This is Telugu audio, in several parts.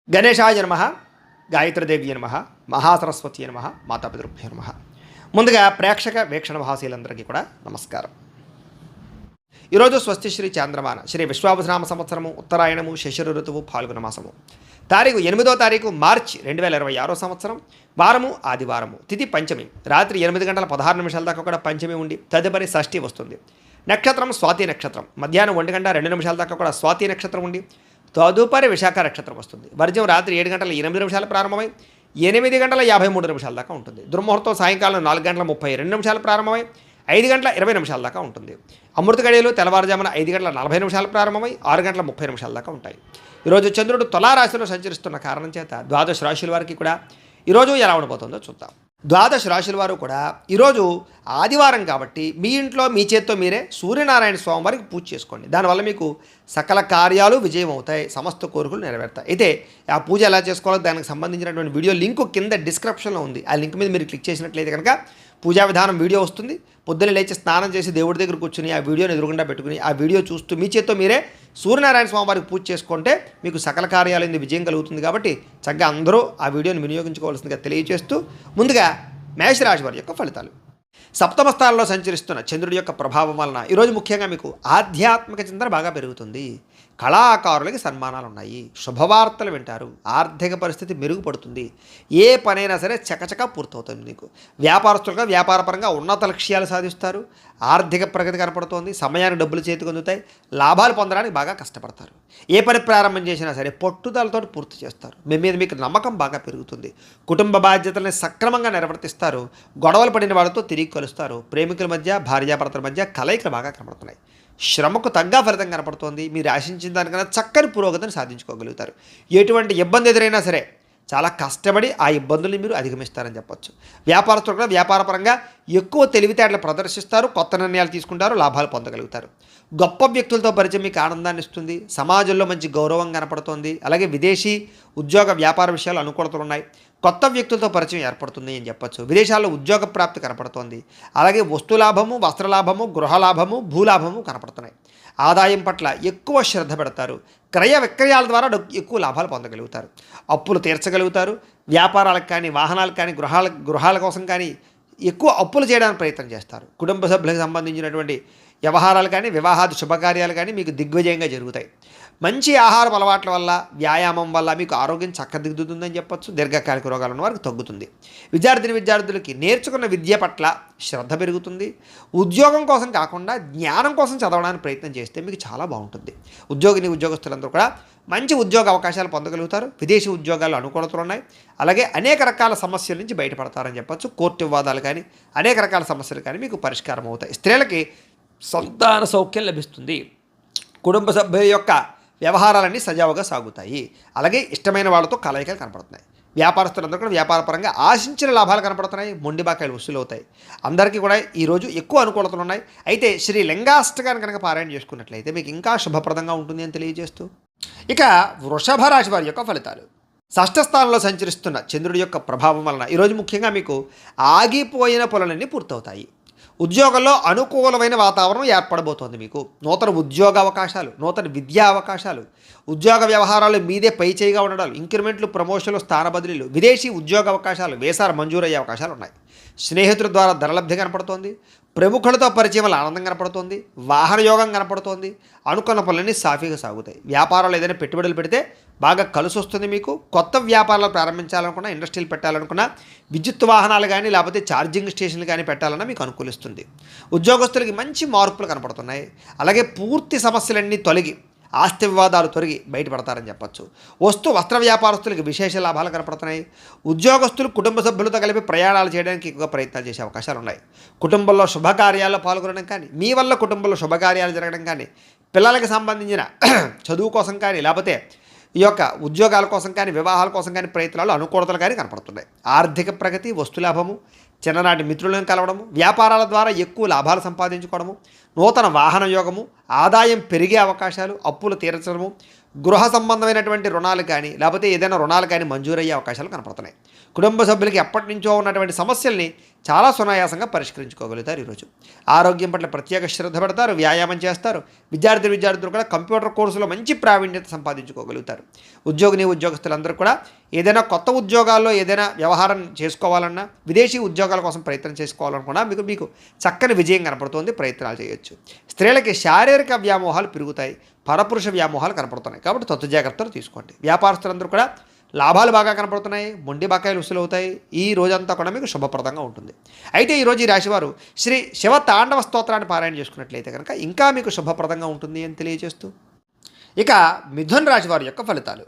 గణేశాయ నమః, గాయత్రీదేవి నమః, మహాసరస్వతి నమః, మాతాపితృభ్యో నమః. ముందుగా ప్రేక్షక వీక్షణ మహాశీలందరికీ కూడా నమస్కారం. ఈరోజు స్వస్తి శ్రీ చాంద్రమాన శ్రీ విశ్వావసనామ సంవత్సరము ఉత్తరాయణము శశిర ఋతువు ఫాల్గుణ మాసము తారీఖు 8వ తారీఖు మార్చి 2026 సంవత్సరం వారము ఆదివారము తిథి పంచమి రాత్రి 8 గంటల 16 నిమిషాల దాకా కూడా పంచమి ఉండి తదుపరి షష్ఠి వస్తుంది. నక్షత్రం స్వాతి నక్షత్రం మధ్యాహ్నం 1 గంట 2 నిమిషాల దాకా కూడా స్వాతి నక్షత్రం ఉండి తదుపరి విశాఖ నక్షత్రం వస్తుంది. వర్జం రాత్రి 7 గంటల 8 నిమిషాలు ప్రారంభమై 8 గంటల 53 నిమిషాల దాకా ఉంటుంది. దుర్ముహూర్తం సాయంకాలం 4 గంటల 32 నిమిషాలు ప్రారంభమై 5 గంటల 20 నిమిషాల దాకా ఉంటుంది. అమృత గడియలు తెల్లవారుజామున 5 గంటల 40 నిమిషాలు ప్రారంభమై 6 గంటల 30 నిమిషాల దాకా ఉంటాయి. ఈరోజు చంద్రుడు తులారాశిలో సంచరిస్తున్న కారణం చేత ద్వాదశ రాశుల వారికి కూడా ఈరోజు ఎలా ఉండబోతుందో చూద్దాం. ద్వాదశ రాశుల వారు కూడా ఈరోజు ఆదివారం కాబట్టి మీ ఇంట్లో మీ చేత్తో మీరే సూర్యనారాయణ స్వామి వారికి పూజ చేసుకోండి. దానివల్ల మీకు సకల కార్యాలు విజయం అవుతాయి, సమస్త కోరికలు నెరవేరుతాయి. అయితే ఆ పూజ ఎలా చేసుకోవాలో దానికి సంబంధించినటువంటి వీడియో లింక్ కింద డిస్క్రిప్షన్లో ఉంది. ఆ లింక్ మీద మీరు క్లిక్ చేసినట్లయితే కనుక పూజా విధానం వీడియో వస్తుంది. పొద్దున్న లేచి స్నానం చేసి దేవుడి దగ్గర కూర్చుని ఆ వీడియోని ఎదురుగుండా పెట్టుకుని ఆ వీడియో చూస్తూ మీ చేత్తో మీరే సూర్యనారాయణ స్వామి వారికి పూజ చేసుకుంటే మీకు సకల కార్యాలైంది విజయం కలుగుతుంది. కాబట్టి చక్కగా అందరూ ఆ వీడియోని వినియోగించుకోవాల్సిందిగా తెలియజేస్తూ ముందుగా మేషరాశి వారి యొక్క ఫలితాలు. సప్తమ స్థానంలో సంచరిస్తున్న చంద్రుడి యొక్క ప్రభావం వలన ఈరోజు ముఖ్యంగా మీకు ఆధ్యాత్మిక చింతన బాగా పెరుగుతుంది. కళాకారులకి సన్మానాలు ఉన్నాయి, శుభవార్తలు వింటారు, ఆర్థిక పరిస్థితి మెరుగుపడుతుంది, ఏ పనైనా సరే చకచకా పూర్తవుతుంది. మీకు వ్యాపారస్తులుగా వ్యాపారపరంగా ఉన్నత లక్ష్యాలు సాధిస్తారు, ఆర్థిక ప్రగతి కనపడుతోంది, సమయానికి డబ్బులు చేతికి అందుతాయి, లాభాలు పొందడానికి బాగా కష్టపడతారు. ఏ పని ప్రారంభం చేసినా సరే పట్టుదలతో పూర్తి చేస్తారు. మీ మీద మీకు నమ్మకం బాగా పెరుగుతుంది. కుటుంబ బాధ్యతలను సక్రమంగా నిర్వర్తిస్తారు. గొడవలు పడిన వాళ్ళతో తిరిగి కలుస్తారు. ప్రేమికుల మధ్య భార్యాభర్తల మధ్య కలయికలు బాగా కనపడుతున్నాయి. శ్రమకు తగ్గ ఫలితం కనపడుతోంది. మీరు ఆశించిన దానికన్నా చక్కని పురోగతిని సాధించుకోగలుగుతారు. ఎటువంటి ఇబ్బంది ఎదురైనా సరే చాలా కష్టపడి ఆ ఇబ్బందుల్ని మీరు అధిగమిస్తారని చెప్పొచ్చు. వ్యాపారస్తులు కూడా వ్యాపారపరంగా ఎక్కువ తెలివితేటలు ప్రదర్శిస్తారు, కొత్త నిర్ణయాలు తీసుకుంటారు, లాభాలు పొందగలుగుతారు. గొప్ప వ్యక్తులతో పరిచయం మీకు ఆనందాన్ని ఇస్తుంది. సమాజంలో మంచి గౌరవం కనపడుతోంది. అలాగే విదేశీ ఉద్యోగ వ్యాపార విషయాలు అనుకూలతలు ఉన్నాయి. కొత్త వ్యక్తులతో పరిచయం ఏర్పడుతుంది అని చెప్పొచ్చు. విదేశాల్లో ఉద్యోగ ప్రాప్తి కనపడుతోంది. అలాగే వస్తులాభము, వస్త్రలాభము, గృహలాభము, భూలాభము కనపడుతున్నాయి. ఆదాయం పట్ల ఎక్కువ శ్రద్ధ పెడతారు. క్రయ విక్రయాల ద్వారా ఎక్కువ లాభాలు పొందగలుగుతారు. అప్పులు తీర్చగలుగుతారు. వ్యాపారాలకు కానీ, వాహనాలకు కానీ, గృహాల కోసం కానీ ఎక్కువ అప్పులు చేయడానికి ప్రయత్నం చేస్తారు. కుటుంబ సభ్యులకు సంబంధించినటువంటి వ్యవహారాలు కానీ, వివాహాది శుభకార్యాలు కానీ మీకు దిగ్విజయంగా జరుగుతాయి. మంచి ఆహారం అలవాట్ల వల్ల, వ్యాయామం వల్ల మీకు ఆరోగ్యం చక్కదిద్దుతుందని చెప్పొచ్చు. దీర్ఘకాలిక రోగాలు ఉన్న వారికి తగ్గుతుంది. విద్యార్థులకి నేర్చుకున్న విద్య పట్ల శ్రద్ధ పెరుగుతుంది. ఉద్యోగం కోసం కాకుండా జ్ఞానం కోసం చదవడానికి ప్రయత్నం చేస్తే మీకు చాలా బాగుంటుంది. ఉద్యోగస్తులందరూ కూడా మంచి ఉద్యోగ అవకాశాలు పొందగలుగుతారు. విదేశీ ఉద్యోగాలు అనుకూలతలు ఉన్నాయి. అలాగే అనేక రకాల సమస్యల నుంచి బయటపడతారని చెప్పొచ్చు. కోర్టు వివాదాలు కానీ, అనేక రకాల సమస్యలు కానీ మీకు పరిష్కారం అవుతాయి. స్త్రీలకి సంతాన సౌఖ్యం లభిస్తుంది. కుటుంబ సభ్యుల యొక్క వ్యవహారాలన్నీ సజావుగా సాగుతాయి. అలాగే ఇష్టమైన వాళ్ళతో కలయికలు కనపడుతున్నాయి. వ్యాపారస్తులందరూ కూడా వ్యాపారపరంగా ఆశించిన లాభాలు కనపడుతున్నాయి. మొండి బాకాయలు వసూలు అవుతాయి. అందరికీ కూడా ఈరోజు ఎక్కువ అనుకూలతలు ఉన్నాయి. అయితే శ్రీ లింగాష్టకాన్ని కనుక పారాయణ చేసుకున్నట్లయితే మీకు ఇంకా శుభప్రదంగా ఉంటుంది అని తెలియజేస్తూ ఇక వృషభ రాశి వారి యొక్క ఫలితాలు. షష్ఠ స్థానంలో సంచరిస్తున్న చంద్రుడి యొక్క ప్రభావం వలన ఈరోజు ముఖ్యంగా మీకు ఆగిపోయిన పనులన్నీ పూర్తవుతాయి. ఉద్యోగంలో అనుకూలమైన వాతావరణం ఏర్పడబోతోంది. మీకు నూతన ఉద్యోగ అవకాశాలు, నూతన విద్యా అవకాశాలు, ఉద్యోగ వ్యవహారాలు మీదే పై చేయిగా ఉండడాలు, ఇంక్రిమెంట్లు, ప్రమోషన్లు, స్థాన బదిలీలు, విదేశీ ఉద్యోగ అవకాశాలు, వీసాలు మంజూరయ్యే అవకాశాలు ఉన్నాయి. స్నేహితుల ద్వారా ధనలబ్ధి కనపడుతోంది. ప్రముఖులతో పరిచయం వల్ల ఆనందం కనపడుతోంది. వాహన యోగం కనపడుతోంది. అనుకున్న పనులన్నీ సాఫీగా సాగుతాయి. వ్యాపారాలు ఏదైనా పెట్టుబడులు పెడితే బాగా కలిసి వస్తుంది. మీకు కొత్త వ్యాపారాలు ప్రారంభించాలనుకున్నా, ఇండస్ట్రీలు పెట్టాలనుకున్నా, విద్యుత్ వాహనాలు కానీ లేకపోతే ఛార్జింగ్ స్టేషన్లు కానీ పెట్టాలన్నా మీకు అనుకూలిస్తుంది. ఉద్యోగస్తులకి మంచి మార్పులు కనపడుతున్నాయి. అలాగే పూర్తి సమస్యలన్నీ తొలగి ఆస్తి వివాదాలు తొలగి బయటపడతారని చెప్పొచ్చు. వస్త్ర వ్యాపారస్తులకి విశేష లాభాలు కనపడుతున్నాయి. ఉద్యోగస్తులు కుటుంబ సభ్యులతో కలిపి ప్రయాణాలు చేయడానికి ఎక్కువ ప్రయత్నాలు చేసే అవకాశాలు ఉన్నాయి. కుటుంబంలో శుభకార్యాల్లో పాల్గొనడం కానీ, మీ వల్ల కుటుంబంలో శుభకార్యాలు జరగడం కానీ, పిల్లలకి సంబంధించిన చదువు కోసం కానీ, లేకపోతే ఈ యొక్క ఉద్యోగాల కోసం కానీ, వివాహాల కోసం కానీ ప్రయత్నాలు అనుకూలతలు కానీ కనపడుతున్నాయి. ఆర్థిక ప్రగతి, వస్తులాభము, చిన్ననాటి మిత్రులను కలవడము, వ్యాపారాల ద్వారా ఎక్కువ లాభాలు సంపాదించుకోవడము, నూతన వాహన యోగము, ఆదాయం పెరిగే అవకాశాలు, అప్పులు తీర్చడము, గృహ సంబంధమైనటువంటి రుణాలు కానీ లేకపోతే ఏదైనా రుణాలు కానీ మంజూరయ్యే అవకాశాలు కనపడుతున్నాయి. కుటుంబ సభ్యులకి ఎప్పటి నుంచో ఉన్నటువంటి సమస్యల్ని చాలా సునాయాసంగా పరిష్కరించుకోగలుగుతారు. ఈరోజు ఆరోగ్యం పట్ల ప్రత్యేక శ్రద్ధ పెడతారు, వ్యాయామం చేస్తారు. విద్యార్థులు కూడా కంప్యూటర్ కోర్సులో మంచి ప్రావీణ్యత సంపాదించుకోగలుగుతారు. ఉద్యోగస్తులందరూ కూడా ఏదైనా కొత్త ఉద్యోగాల్లో ఏదైనా వ్యవహారం చేసుకోవాలన్నా, విదేశీ ఉద్యోగాల కోసం ప్రయత్నం చేసుకోవాలనుకున్నా మీకు చక్కని విజయం కనపడుతుంది. ప్రయత్నాలు చేయొచ్చు. స్త్రీలకి శారీరక వ్యామోహాలు పెరుగుతాయి, పరపురుష వ్యామోహాలు కనపడుతున్నాయి. కాబట్టి తత్వ జాగ్రత్తలు తీసుకోండి. వ్యాపారస్తులందరూ కూడా లాభాలు బాగా కనపడుతున్నాయి, మొండి బకాయిలు వసూలవుతాయి. ఈ రోజంతా కూడా మీకు శుభప్రదంగా ఉంటుంది. అయితే ఈరోజు ఈ రాశివారు శ్రీ శివ తాండవ స్తోత్రాన్ని పారాయణ చేసుకున్నట్లయితే కనుక ఇంకా మీకు శుభప్రదంగా ఉంటుంది అని తెలియజేస్తూ, ఇక మిథున రాశి వారి యొక్క ఫలితాలు.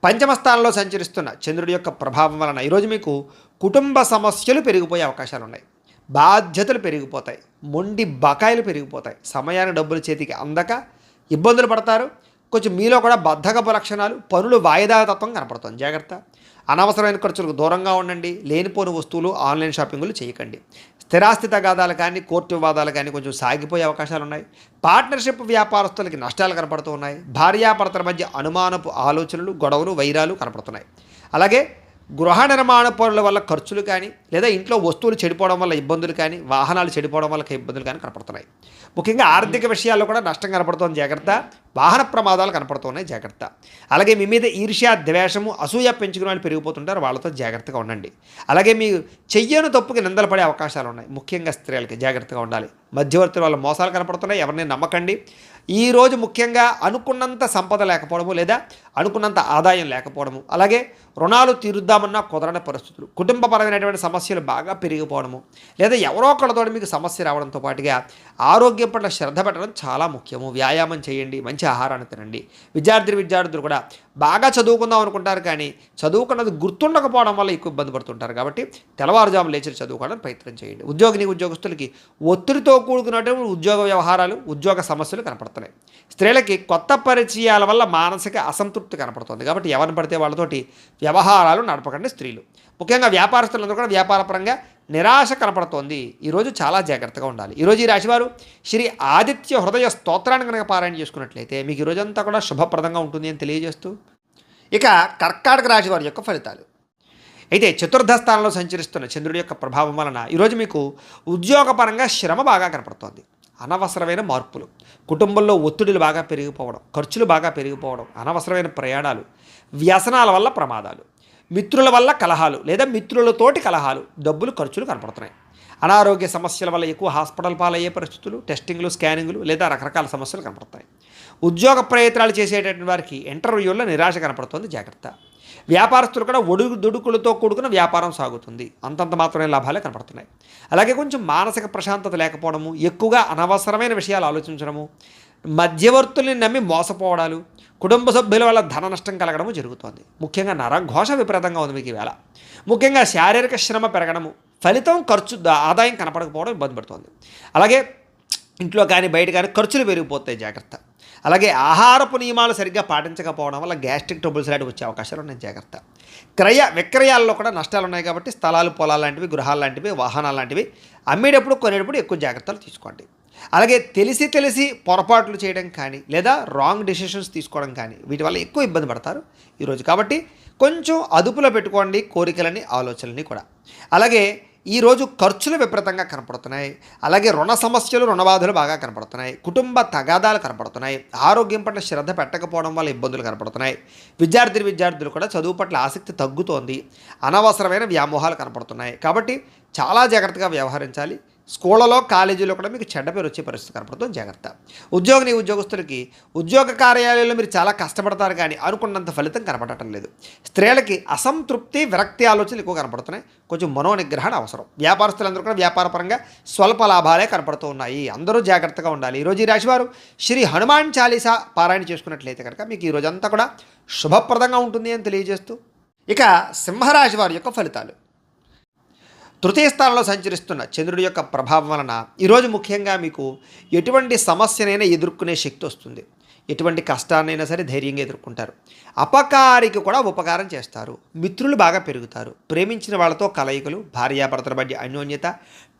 పంచమ స్థానంలో సంచరిస్తున్న చంద్రుడి యొక్క ప్రభావం వలన ఈరోజు మీకు కుటుంబ సమస్యలు పెరిగిపోయే అవకాశాలు ఉన్నాయి. బాధ్యతలు పెరిగిపోతాయి, మొండి బకాయిలు పెరిగిపోతాయి, సమయాన్ని డబ్బులు చేతికి అందక ఇబ్బందులు పడతారు. కొంచెం మీలో కూడా బద్ధకపు లక్షణాలు, పనులు వాయిదా తత్వం కనపడుతుంది. జాగ్రత్త. అనవసరమైన ఖర్చులకు దూరంగా ఉండండి. లేనిపోని వస్తువులు ఆన్లైన్ షాపింగ్లు చేయకండి. స్థిరాస్తి తగాదాలు కానీ కోర్టు వివాదాలు కానీ కొంచెం సాగిపోయే అవకాశాలు ఉన్నాయి. పార్ట్నర్షిప్ వ్యాపారస్తులకి నష్టాలు కనపడుతూ ఉన్నాయి. భార్యాభర్తల మధ్య అనుమానపు ఆలోచనలు, గొడవలు, వైరాలు కనపడుతున్నాయి. అలాగే గృహ నిర్మాణ పనుల వల్ల ఖర్చులు కానీ లేదా ఇంట్లో వస్తువులు చెడిపోవడం వల్ల ఇబ్బందులు కానీ, వాహనాలు చెడిపోవడం వల్ల ఇబ్బందులు కానీ కనపడుతున్నాయి. ముఖ్యంగా ఆర్థిక విషయాల్లో కూడా నష్టం కనపడుతోంది. జాగ్రత్త. వాహన ప్రమాదాలు కనపడుతున్నాయి. జాగ్రత్త. అలాగే మీ మీద ఈర్ష్య, ద్వేషము, అసూయ పెంచుకునే వాళ్ళు పెరిగిపోతుంటారు. వాళ్ళతో జాగ్రత్తగా ఉండండి. అలాగే మీరు చెయ్యని తప్పుకి నిందలు పడే అవకాశాలు ఉన్నాయి. ముఖ్యంగా స్త్రీలకి జాగ్రత్తగా ఉండాలి. మధ్యవర్తుల వల్ల మోసాలు కనపడుతున్నాయి. ఎవరిని నమ్మకండి. ఈరోజు ముఖ్యంగా అనుకున్నంత సంపద లేకపోవడము లేదా అనుకున్నంత ఆదాయం లేకపోవడము, అలాగే రుణాలు తీరుద్దామన్నా కుదరని పరిస్థితులు, కుటుంబపరమైనటువంటి సమస్యలు బాగా పెరిగిపోవడము, లేదా ఎవరో ఒకళ్ళతో మీకు సమస్య రావడంతో పాటుగా ఆరోగ్యం పట్ల శ్రద్ధ పెట్టడం చాలా ముఖ్యము. వ్యాయామం చేయండి, మంచి ఆహారాన్ని తినండి. విద్యార్థులు కూడా బాగా చదువుకుందాం అనుకుంటారు, కానీ చదువుకున్నది గుర్తుండకపోవడం వల్ల ఎక్కువ ఇబ్బంది పడుతుంటారు. కాబట్టి తెల్లవారుజాము లేచి చదువుకోవడానికి ప్రయత్నం చేయండి. ఉద్యోగస్తులకి ఒత్తిడితో కూడుకున్నటువంటి ఉద్యోగ వ్యవహారాలు, ఉద్యోగ సమస్యలు కనపడతాయి. స్త్రీలకి కొత్త పరిచయాల వల్ల మానసిక అసంతృప్తి కనపడుతుంది. కాబట్టి ఎవరిని పడితే వాళ్ళతోటి వ్యవహారాలు నడపకండి. స్త్రీలు ముఖ్యంగా వ్యాపారస్తులందరూ కూడా వ్యాపారపరంగా నిరాశ కనపడుతోంది. ఈరోజు చాలా జాగ్రత్తగా ఉండాలి. ఈరోజు ఈ రాశివారు శ్రీ ఆదిత్య హృదయ స్తోత్రాన్ని కనుక పారాయణ చేసుకున్నట్లయితే మీకు ఈరోజంతా కూడా శుభప్రదంగా ఉంటుంది అని తెలియజేస్తూ, ఇక కర్కాటక రాశి వారి యొక్క ఫలితాలు. అయితే చతుర్థ స్థానంలో సంచరిస్తున్న చంద్రుడి యొక్క ప్రభావం వలన ఈరోజు మీకు ఉద్యోగపరంగా శ్రమ బాగా కనపడుతోంది. అనవసరమైన మార్పులు, కుటుంబంలో ఒత్తిడులు బాగా పెరిగిపోవడం, ఖర్చులు బాగా పెరిగిపోవడం, అనవసరమైన ప్రయాణాలు, వ్యసనాల వల్ల ప్రమాదాలు, మిత్రుల వల్ల కలహాలు లేదా మిత్రులతోటి కలహాలు, డబ్బులు ఖర్చులు కనపడుతున్నాయి. అనారోగ్య సమస్యల వల్ల ఎక్కువ హాస్పిటల్ పాలయ్యే పరిస్థితులు, టెస్టింగ్లు, స్కానింగ్లు లేదా రకరకాల సమస్యలు కనపడతాయి. ఉద్యోగ ప్రయత్నాలు చేసేటటువంటి వారికి ఇంటర్వ్యూల్లో నిరాశ కనపడుతుంది. జాగ్రత్త. వ్యాపారస్తులు కూడా ఒడుదుడుకులతో కూడుకున్న వ్యాపారం సాగుతుంది. అంతంత మాత్రమే లాభాలే కనపడుతున్నాయి. అలాగే కొంచెం మానసిక ప్రశాంతత లేకపోవడము, ఎక్కువగా అనవసరమైన విషయాలు ఆలోచించడము, మధ్యవర్తుల్ని నమ్మి మోసపోవడాలు, కుటుంబ సభ్యుల వల్ల ధన నష్టం కలగడము జరుగుతోంది. ముఖ్యంగా నరఘోష విపరీతంగా ఉంది మీకు ఈవేళ. ముఖ్యంగా శారీరక శ్రమ పెరగడము, ఫలితం ఆదాయం కనపడకపోవడం ఇబ్బంది పడుతుంది. అలాగే ఇంట్లో కానీ బయట కానీ ఖర్చులు పెరిగిపోతాయి. జాగ్రత్త. అలాగే ఆహారపు నియమాలు సరిగ్గా పాటించకపోవడం వల్ల గ్యాస్ట్రిక్ ట్రబుల్స్ లాంటివి వచ్చే అవకాశాలు ఉన్నాయి. జాగ్రత్త. విక్రయాల్లో కూడా నష్టాలు ఉన్నాయి. కాబట్టి స్థలాలు, పొలాలు లాంటివి, గృహాలు లాంటివి, వాహనాలు లాంటివి అమ్మేటప్పుడు కొనేటప్పుడు ఎక్కువ జాగ్రత్తలు తీసుకోండి. అలాగే తెలిసి పొరపాట్లు చేయడం కానీ లేదా రాంగ్ డెసిషన్స్ తీసుకోవడం కానీ వీటి వల్ల ఎక్కువ ఇబ్బంది పడతారు ఈరోజు. కాబట్టి కొంచెం అదుపులో పెట్టుకోండి కోరికలని, ఆలోచనలని కూడా. అలాగే ఈరోజు ఖర్చులు విపరీతంగా కనపడుతున్నాయి. అలాగే రుణ సమస్యలు, రుణబాధలు బాగా కనపడుతున్నాయి. కుటుంబ తగాదాలు కనపడుతున్నాయి. ఆరోగ్యం పట్ల శ్రద్ధ పెట్టకపోవడం వల్ల ఇబ్బందులు కనపడుతున్నాయి. విద్యార్థులు కూడా చదువు పట్ల ఆసక్తి తగ్గుతోంది. అనవసరమైన వ్యామోహాలు కనపడుతున్నాయి. కాబట్టి చాలా జాగ్రత్తగా వ్యవహరించాలి. స్కూళ్ళలో, కాలేజీలో కూడా మీకు చెడ్డ పేరు వచ్చే పరిస్థితి కనపడుతుంది. జాగ్రత్త. ఉద్యోగస్తులకి ఉద్యోగ కార్యాలయంలో మీరు చాలా కష్టపడతారు, కానీ అనుకున్నంత ఫలితం కనపడటం లేదు. స్త్రీలకి అసంతృప్తి, విరక్తి ఆలోచనలు ఎక్కువ కనపడుతున్నాయి. కొంచెం మనోనిగ్రహణ అవసరం. వ్యాపారస్తులందరూ కూడా వ్యాపారపరంగా స్వల్ప లాభాలే కనపడుతూ ఉన్నాయి. అందరూ జాగ్రత్తగా ఉండాలి. ఈరోజు ఈ రాశివారు శ్రీ హనుమాన్ చాలీసా పారాయణ చేసుకున్నట్లయితే కనుక మీకు ఈ రోజంతా కూడా శుభప్రదంగా ఉంటుంది అని తెలియజేస్తూ, ఇక సింహరాశి వారి యొక్క ఫలితాలు. తృతీయ స్థానంలో సంచరిస్తున్న చంద్రుడి యొక్క ప్రభావం వలన ఈరోజు ముఖ్యంగా మీకు ఎటువంటి సమస్యనైనా ఎదుర్కొనే శక్తి వస్తుంది. ఎటువంటి కష్టాన్నైనా సరే ధైర్యంగా ఎదుర్కొంటారు. అపకారికి కూడా ఉపకారం చేస్తారు. మిత్రులు బాగా పెరుగుతారు. ప్రేమించిన వాళ్ళతో కలయికలు, భార్యాభర్తల మధ్య అన్యోన్యత,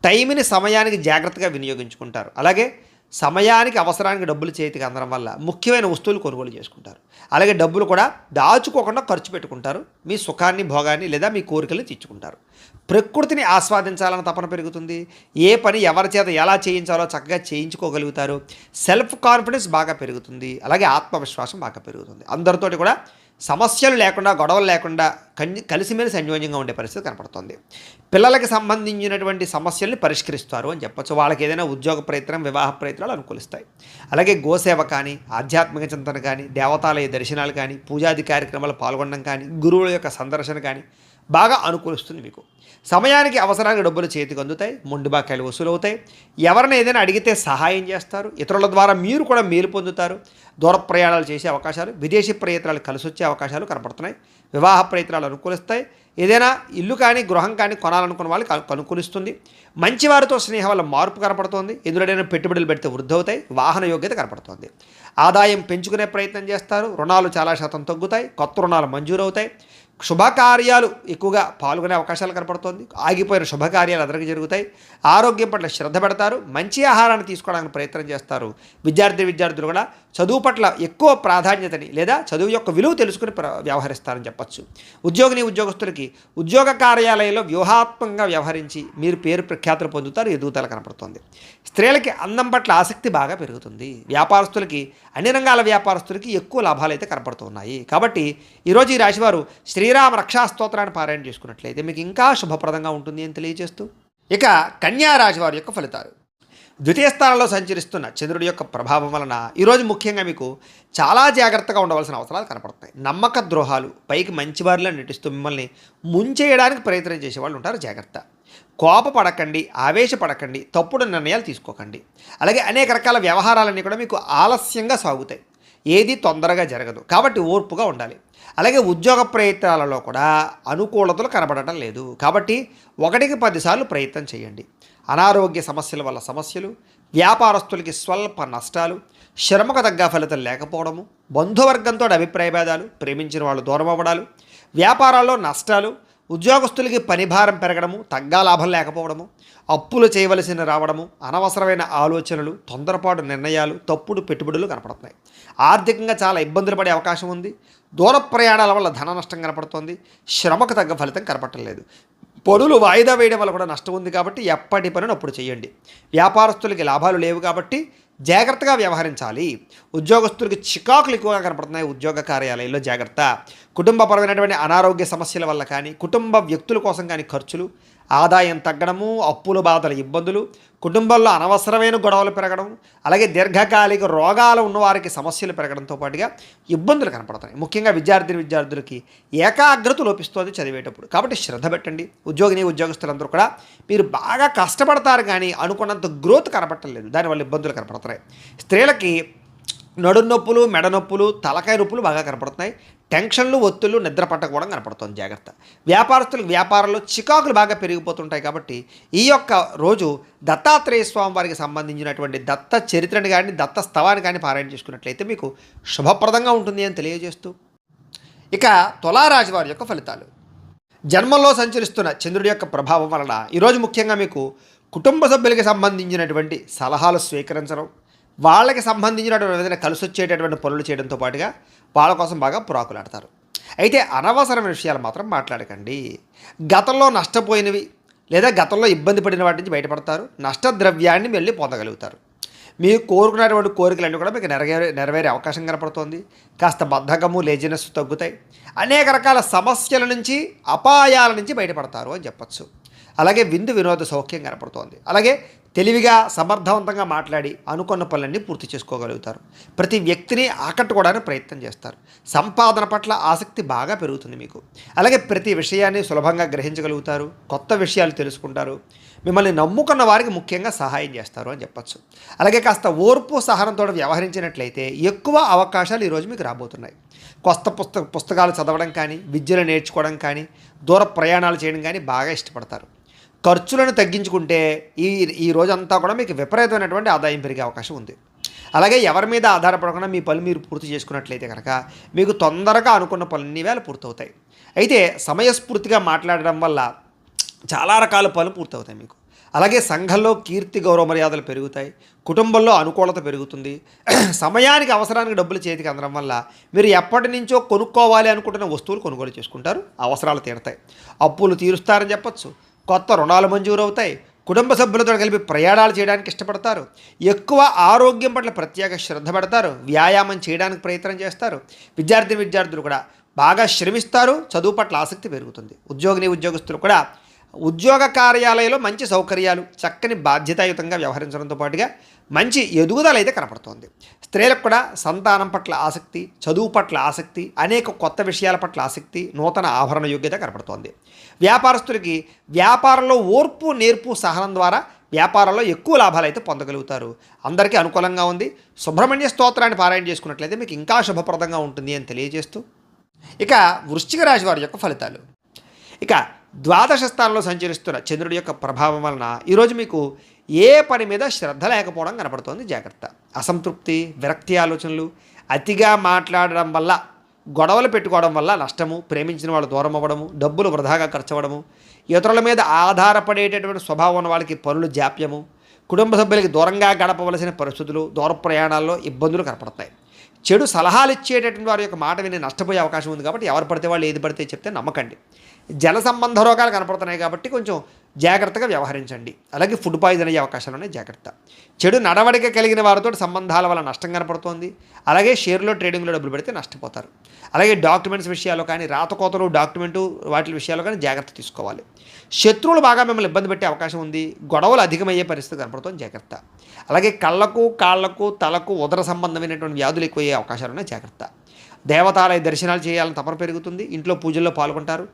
టైంని సమయానికి జాగ్రత్తగా వినియోగించుకుంటారు. అలాగే సమయానికి అవసరానికి డబ్బులు చేతికి అందడం వల్ల ముఖ్యమైన వస్తువులు కొనుగోలు చేసుకుంటారు. అలాగే డబ్బులు కూడా దాచుకోకుండా ఖర్చు పెట్టుకుంటారు. మీ సుఖాన్ని, భోగాన్ని లేదా మీ కోరికలను తీర్చుకుంటారు. ప్రకృతిని ఆస్వాదించాలని తపన పెరుగుతుంది. ఏ పని ఎవరి చేత ఎలా చేయించాలో చక్కగా చేయించుకోగలుగుతారు. సెల్ఫ్ కాన్ఫిడెన్స్ బాగా పెరుగుతుంది. అలాగే ఆత్మవిశ్వాసం బాగా పెరుగుతుంది. అందరితోటి కూడా సమస్యలు లేకుండా, గొడవలు లేకుండా కలిసిమెలిసి అన్యోన్యంగా ఉండే పరిస్థితి కనపడుతుంది. పిల్లలకి సంబంధించినటువంటి సమస్యల్ని పరిష్కరిస్తారు అని చెప్పచ్చు. వాళ్ళకి ఏదైనా ఉద్యోగ ప్రయత్నం, వివాహ ప్రయత్నాలు అనుకూలిస్తాయి. అలాగే గోసేవ కానీ, ఆధ్యాత్మిక చింతన కానీ, దేవతాలయ దర్శనాలు కానీ, పూజాది కార్యక్రమాలు పాల్గొనడం కానీ, గురువుల యొక్క సందర్శన కానీ బాగా అనుకూలిస్తుంది మీకు. సమయానికి అవసరానికి డబ్బులు చేతికి అందుతాయి. మొండి బాకాయలు వసూలు అవుతాయి. ఎవరిని ఏదైనా అడిగితే సహాయం చేస్తారు. ఇతరుల ద్వారా మీరు కూడా మేలు పొందుతారు. దూర ప్రయాణాలు చేసే అవకాశాలు, విదేశీ ప్రయత్నాలు కలిసి వచ్చే అవకాశాలు కనపడుతున్నాయి. వివాహ ప్రయత్నాలు అనుకూలిస్తాయి. ఏదైనా ఇల్లు కానీ, గృహం కానీ కొనాలనుకున్న వాళ్ళకి అనుకూలిస్తుంది. మంచివారితో స్నేహం వల్ల మార్పు కనపడుతోంది. ఎందులోనైనా పెట్టుబడులు పెడితే వృద్ధి అవుతాయి. వాహన యోగ్యత కనపడుతోంది. ఆదాయం పెంచుకునే ప్రయత్నం చేస్తారు. రుణాలు చాలా శాతం తగ్గుతాయి. కొత్త రుణాలు మంజూరు అవుతాయి. శుభకార్యాలు ఎక్కువగా పాల్గొనే అవకాశాలు కనపడుతోంది. ఆగిపోయిన శుభకార్యాలు అందరికీ జరుగుతాయి. ఆరోగ్యం పట్ల శ్రద్ధ పెడతారు. మంచి ఆహారాన్ని తీసుకోవడానికి ప్రయత్నం చేస్తారు. విద్యార్థులు కూడా చదువు పట్ల ఎక్కువ ప్రాధాన్యతని లేదా చదువు యొక్క విలువ తెలుసుకుని వ్యవహరిస్తారని చెప్పచ్చు. ఉద్యోగస్తులకి ఉద్యోగ కార్యాలయంలో వ్యూహాత్మకంగా వ్యవహరించి మీరు పేరు ప్రఖ్యాతులు పొందుతారు. ఎదుగుదల కనపడుతుంది. స్త్రీలకి అందం పట్ల ఆసక్తి బాగా పెరుగుతుంది. వ్యాపారస్తులకి, అన్ని రంగాల వ్యాపారస్తులకి ఎక్కువ లాభాలు అయితే కనపడుతున్నాయి. కాబట్టి ఈరోజు ఈ రాశివారు శ్రీరామ రక్షా స్తోత్రాన్ని పారాయణ చేసుకున్నట్లయితే మీకు ఇంకా శుభప్రదంగా ఉంటుంది అని తెలియజేస్తూ, ఇక కన్యా రాశి వారి యొక్క ఫలితాలు. ద్వితీయ స్థానంలో సంచరిస్తున్న చంద్రుడి యొక్క ప్రభావం వలన ఈరోజు ముఖ్యంగా మీకు చాలా జాగ్రత్తగా ఉండవలసిన అవసరాలు కనపడుతున్నాయి. నమ్మక ద్రోహాలు, పైకి మంచివారిలో నటిస్తూ మిమ్మల్ని ముంచేయడానికి ప్రయత్నం చేసేవాళ్ళు ఉంటారు. జాగ్రత్త. కోపపడకండి, ఆవేశపడకండి, తప్పుడు నిర్ణయాలు తీసుకోకండి. అలాగే అనేక రకాల వ్యవహారాలన్నీ కూడా మీకు ఆలస్యంగా సాగుతాయి. ఏది తొందరగా జరగదు. కాబట్టి ఓర్పుగా ఉండాలి. అలాగే ఉద్యోగ ప్రయత్నాలలో కూడా అనుకూలతలు కనబడటం లేదు. కాబట్టి 1కి 10 సార్లు ప్రయత్నం చేయండి. అనారోగ్య సమస్యల వల్ల సమస్యలు, వ్యాపారస్తులకి స్వల్ప నష్టాలు, శ్రమకు తగ్గ ఫలితం లేకపోవడము, బంధువర్గంతో అభిప్రాయ భేదాలు, ప్రేమించిన వాళ్ళు దూరం అవ్వడాలు, వ్యాపారాల్లో నష్టాలు, ఉద్యోగస్తులకి పనిభారం పెరగడము, తగ్గా లాభం లేకపోవడము, అప్పులు చేయవలసిన రావడము, అనవసరమైన ఆలోచనలు, తొందరపాటు నిర్ణయాలు, తప్పుడు పెట్టుబడులు కనపడుతున్నాయి. ఆర్థికంగా చాలా ఇబ్బందులు పడే అవకాశం ఉంది. దూర ప్రయాణాల వల్ల ధన నష్టం కనపడుతోంది. శ్రమకు తగ్గ ఫలితం కనపడటం లేదు. పనులు వాయిదా వేయడం వల్ల కూడా నష్టం ఉంది. కాబట్టి ఎప్పటి పనులు అప్పుడు చేయండి. వ్యాపారస్తులకి లాభాలు లేవు కాబట్టి జాగ్రత్తగా వ్యవహరించాలి. ఉద్యోగస్తులకి చికాకులు ఎక్కువగా కనపడుతున్నాయి. ఉద్యోగ కార్యాలయంలో జాగ్రత్త. కుటుంబపరమైనటువంటి అనారోగ్య సమస్యల వల్ల కానీ, కుటుంబ వ్యక్తుల కోసం కానీ ఖర్చులు, ఆదాయం తగ్గడము, అప్పుల బాధల ఇబ్బందులు, కుటుంబంలో అనవసరమైన గొడవలు పెరగడం, అలాగే దీర్ఘకాలిక రోగాలు ఉన్నవారికి సమస్యలు పెరగడంతో పాటుగా ఇబ్బందులు కనపడుతున్నాయి. ముఖ్యంగా విద్యార్థులకి ఏకాగ్రత లోపిస్తుంది చదివేటప్పుడు. కాబట్టి శ్రద్ధ పెట్టండి. ఉద్యోగస్తులందరూ కూడా మీరు బాగా కష్టపడతారు కానీ అనుకున్నంత గ్రోత్ కనపడలేదు. దానివల్ల ఇబ్బందులు కనపడుతున్నాయి. స్త్రీలకి నడుము నొప్పులు, మెడ నొప్పులు, తలకాయ నొప్పులు బాగా కనపడుతున్నాయి. టెన్షన్లు, ఒత్తులు, నిద్ర పట్టకపోవడం కనపడుతుంది. జాగ్రత్త. వ్యాపారస్తులకు వ్యాపారంలో చికాకులు బాగా పెరిగిపోతుంటాయి. కాబట్టి ఈ యొక్క రోజు దత్తాత్రేయ స్వామి వారికి సంబంధించినటువంటి దత్త చరిత్రని కానీ, దత్త స్తవాన్ని కానీ పారాయణ చేసుకున్నట్లయితే మీకు శుభప్రదంగా ఉంటుంది అని తెలియజేస్తూ, ఇక తులారాశి వారి యొక్క ఫలితాలు. జన్మంలో సంచరిస్తున్న చంద్రుడి యొక్క ప్రభావం వలన ఈరోజు ముఖ్యంగా మీకు కుటుంబ సభ్యులకి సంబంధించినటువంటి సలహాలు స్వీకరించడం, వాళ్ళకి సంబంధించినటువంటి ఏదైనా కలిసి వచ్చేటటువంటి పనులు చేయడంతో పాటుగా వాళ్ళ కోసం బాగా పురాకులాడతారు. అయితే అనవసరమైన విషయాలు మాత్రం మాట్లాడకండి. గతంలో నష్టపోయినవి లేదా గతంలో ఇబ్బంది పడిన వాటి నుంచి బయటపడతారు. నష్టద్రవ్యాన్ని వెళ్ళి పొందగలుగుతారు. మీరు కోరుకున్నటువంటి కోరికలన్నీ కూడా మీకు నెరవేరే అవకాశం కనపడుతోంది. కాస్త బద్ధకము, లేజినెస్ తగ్గుతాయి. అనేక రకాల సమస్యల నుంచి, అపాయాల నుంచి బయటపడతారు అని చెప్పచ్చు. అలాగే వినోద సౌఖ్యం కనపడుతోంది. అలాగే తెలివిగా, సమర్థవంతంగా మాట్లాడి అనుకున్న పనులన్నీ పూర్తి చేసుకోగలుగుతారు. ప్రతి వ్యక్తిని ఆకట్టుకోవడానికి ప్రయత్నం చేస్తారు. సంపాదన పట్ల ఆసక్తి బాగా పెరుగుతుంది మీకు. అలాగే ప్రతి విషయాన్ని సులభంగా గ్రహించగలుగుతారు. కొత్త విషయాలు తెలుసుకుంటారు. మిమ్మల్ని నమ్ముకున్న వారికి ముఖ్యంగా సహాయం చేస్తారు అని చెప్పచ్చు. అలాగే కాస్త ఓర్పు, సహనంతో వ్యవహరించినట్లయితే ఎక్కువ అవకాశాలు ఈరోజు మీకు రాబోతున్నాయి. కొత్త పుస్తకాలు చదవడం కానీ, విద్యను నేర్చుకోవడం కానీ, దూర ప్రయాణాలు చేయడం కానీ బాగా ఇష్టపడతారు. ఖర్చులను తగ్గించుకుంటే ఈ రోజంతా కూడా మీకు విపరీతమైనటువంటి ఆదాయం పెరిగే అవకాశం ఉంది. అలాగే ఎవరి మీద ఆధారపడకుండా మీ పనులు మీరు పూర్తి చేసుకున్నట్లయితే కనుక మీకు తొందరగా అనుకున్న పనులన్నీ వేళ పూర్తవుతాయి. అయితే సమయస్ఫూర్తిగా మాట్లాడడం వల్ల చాలా రకాల పనులు పూర్తవుతాయి మీకు. అలాగే సంఘంలో కీర్తి గౌరవ మర్యాదలు పెరుగుతాయి, కుటుంబంలో అనుకూలత పెరుగుతుంది. సమయానికి అవసరానికి డబ్బులు చేతికి అందడం వల్ల మీరు ఎప్పటి నుంచో కొనుక్కోవాలి అనుకుంటున్న వస్తువులు కొనుగోలు చేసుకుంటారు, అవసరాలు తీరుతాయి. అప్పులు తీరుస్తారని చెప్పచ్చు. కొత్త రుణాలు మంజూరు అవుతాయి. కుటుంబ సభ్యులతో కలిపి ప్రయాణాలు చేయడానికి ఇష్టపడతారు. ఎక్కువ ఆరోగ్యం పట్ల ప్రత్యేక శ్రద్ధ పెడతారు. వ్యాయామం చేయడానికి ప్రయత్నం చేస్తారు. విద్యార్థులు కూడా బాగా శ్రమిస్తారు. చదువు పట్ల ఆసక్తి పెరుగుతుంది. ఉద్యోగస్తులు కూడా ఉద్యోగ కార్యాలయంలో మంచి సౌకర్యాలు, చక్కని బాధ్యతాయుతంగా వ్యవహరించడంతో పాటుగా మంచి ఎదుగుదల అయితే కనపడుతోంది. స్త్రీలకు కూడా సంతానం పట్ల ఆసక్తి, చదువు పట్ల ఆసక్తి, అనేక కొత్త విషయాల పట్ల ఆసక్తి, నూతన ఆభరణ యోగ్యత కనపడుతోంది. వ్యాపారస్తులకి వ్యాపారంలో ఓర్పు, నేర్పు, సహనం ద్వారా వ్యాపారంలో ఎక్కువ లాభాలు అయితే పొందగలుగుతారు. అందరికీ అనుకూలంగా ఉంది. సుబ్రహ్మణ్య స్తోత్రాన్ని పారాయణ చేసుకున్నట్లయితే మీకు ఇంకా శుభప్రదంగా ఉంటుంది అని తెలియజేస్తూ, ఇక వృశ్చిక రాశి వారి యొక్క ఫలితాలు. ఇక ద్వాదశ స్థానంలో సంచరిస్తున్న చంద్రుడి యొక్క ప్రభావం వలన ఈరోజు మీకు ఏ పని మీద శ్రద్ధ లేకపోవడం కనపడుతోంది. జాగ్రత్త. అసంతృప్తి, విరక్తి ఆలోచనలు, అతిగా మాట్లాడడం వల్ల, గొడవలు పెట్టుకోవడం వల్ల నష్టము, ప్రేమించిన వాళ్ళు దూరం అవ్వడము, డబ్బులు వృధాగా ఖర్చు అవ్వడము, ఇతరుల మీద ఆధారపడేటటువంటి స్వభావం ఉన్న వాళ్ళకి పనులు జాప్యము, కుటుంబ సభ్యులకి దూరంగా గడపవలసిన పరిస్థితులు, దూర ప్రయాణాల్లో ఇబ్బందులు కనపడతాయి. చెడు సలహాలు ఇచ్చేటటువంటి వారి యొక్క మాట విని నష్టపోయే అవకాశం ఉంది. కాబట్టి ఎవరు పడితే వాళ్ళు ఏది పడితే చెప్తే నమ్మకండి. జల సంబంధ రోగాలు కనపడుతున్నాయి కాబట్టి కొంచెం జాగ్రత్తగా వ్యవహరించండి. అలాగే ఫుడ్ పాయిజన్ అయ్యే అవకాశాలు ఉన్నాయి, జాగ్రత్త. చెడు నడవడిక కలిగిన వారితో సంబంధాల వల్ల నష్టం కనపడుతోంది. అలాగే షేర్లో ట్రేడింగ్లో డబ్బులు పెడితే నష్టపోతారు. అలాగే డాక్యుమెంట్స్ విషయాల్లో కానీ, రాతకోతలు డాక్యుమెంటు వాటి విషయాల్లో కానీ జాగ్రత్త తీసుకోవాలి. శత్రువులు బాగా మిమ్మల్ని ఇబ్బంది పెట్టే అవకాశం ఉంది. గొడవలు అధికమయ్యే పరిస్థితి కనపడుతుంది, జాగ్రత్త. అలాగే కళ్ళకు, కాళ్లకు, తలకు ఉదర సంబంధమైనటువంటి వ్యాధులు ఎక్కువయ్యే అవకాశాలు ఉన్నాయి, జాగ్రత్త. దేవతాలయ దర్శనాలు చేయాలని తపన పెరుగుతుంది. ఇంట్లో పూజల్లో పాల్గొంటారు.